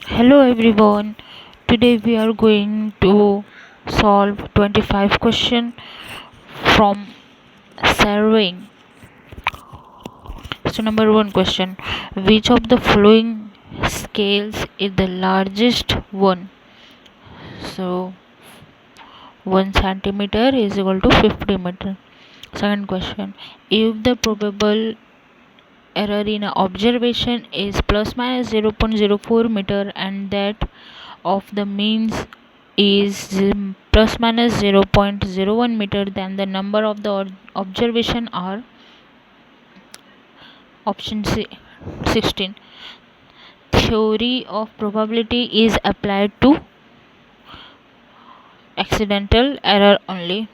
Hello everyone. Today we are going to solve 25 question from surveying. So number 1 question, which of the following scales is the largest one? So 1 centimeter is equal to 50 meter. Second question, if the probable error in a observation is plus minus 0.04 meter and that of the means is plus minus 0.01 meter, then the number of the observation are option C 16. Theory of probability is applied to accidental error only.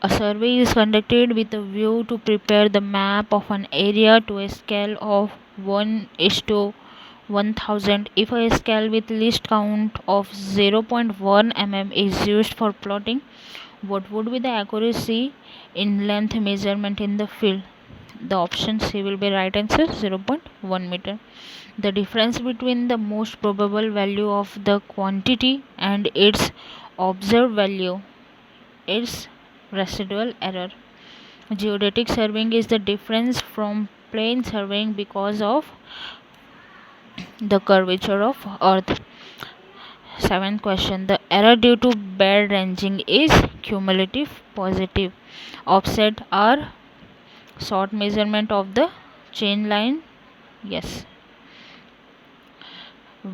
A survey is conducted with a view to prepare the map of an area to a scale of 1 is to 1000. If a scale with least count of 0.1 mm is used for plotting, what would be the accuracy in length measurement in the field? The option C will be right answer, 0.1 meter. The difference between the most probable value of the quantity and its observed value is residual error. Geodetic surveying is the difference from plane surveying because of the curvature of earth. Seventh question, the error due to bad ranging is cumulative, positive, offset or short measurement of the chain line. Yes.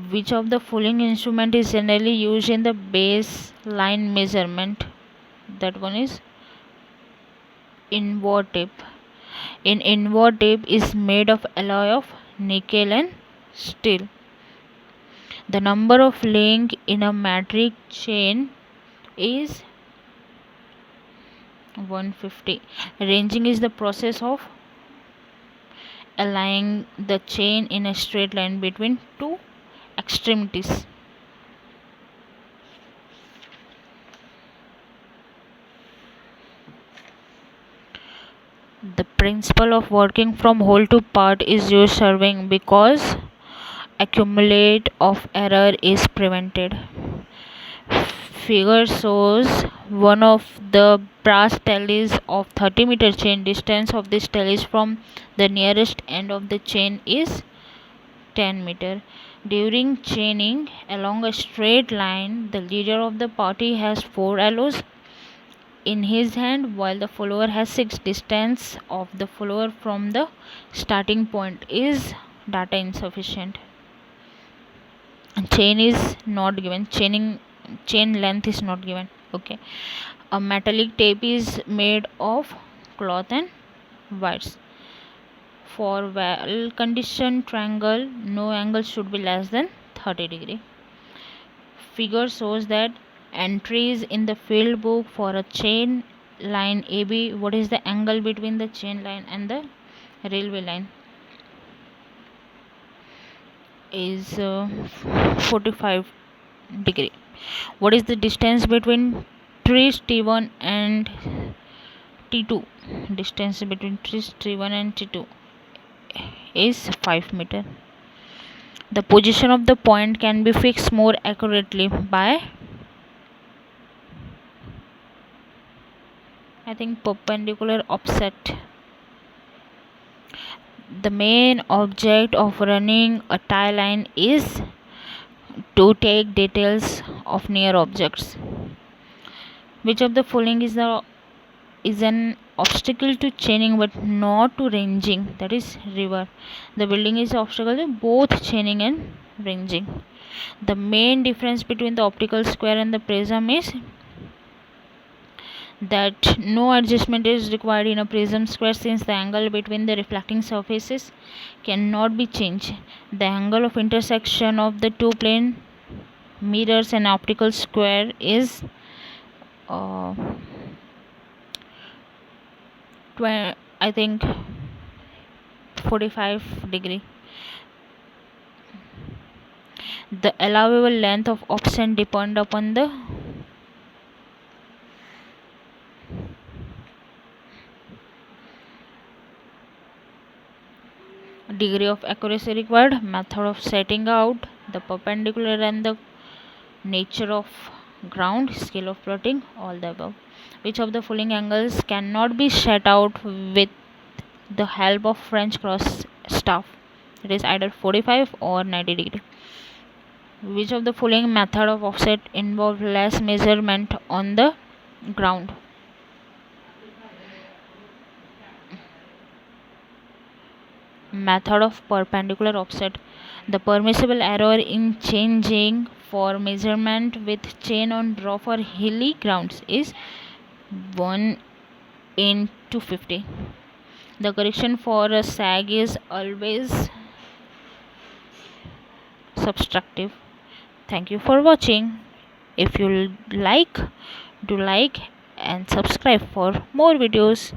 Which of the following instrument is generally used in the baseline measurement? That one is invert tape. An invert tape is made of alloy of nickel and steel. The number of link in a metric chain is 150. Ranging is the process of aligning the chain in a straight line between two extremities. The principle of working from whole to part is used surveying because accumulate of error is prevented. Figure shows one of the brass tallies of 30-meter chain. Distance of this tallies from the nearest end of the chain is 10 meter. During chaining along a straight line, the leader of the party has 4 arrows in his hand while the follower has 6. Distance of the follower from the starting point is data insufficient. Chain is not given. Chain length is not given. Okay. A metallic tape is made of cloth and wires. For well conditioned triangle, no angle should be less than 30 degree. Figure shows that entries in the field book for a chain line AB. What is the angle between the chain line and the railway line? Is 45 degree. What is the distance between trees T1 and T2? Distance between trees T1 and T2 is 5 meter. The position of the point can be fixed more accurately by, I think, perpendicular offset. The main object of running a tie line is to take details of near objects. Which of the following is an obstacle to chaining but not to ranging? That is river. The building is obstacle to both chaining and ranging. The main difference between the optical square and the prism is that no adjustment is required in a prism square since the angle between the reflecting surfaces cannot be changed. The angle of intersection of the two plane mirrors an optical square is uh, I think 45 degree. The allowable length of offset depend upon degree of accuracy required, method of setting out the perpendicular, and the nature of ground, scale of plotting, all the above. Which of the following angles cannot be set out with the help of French cross staff? It is either 45 or 90 degree. Which of the following method of offset involve less measurement on the ground? Method of perpendicular offset. The permissible error in changing for measurement with chain on rough or hilly grounds is 1 in 250. The correction for a sag is always subtractive. Thank you for watching. If you like, do like and subscribe for more videos.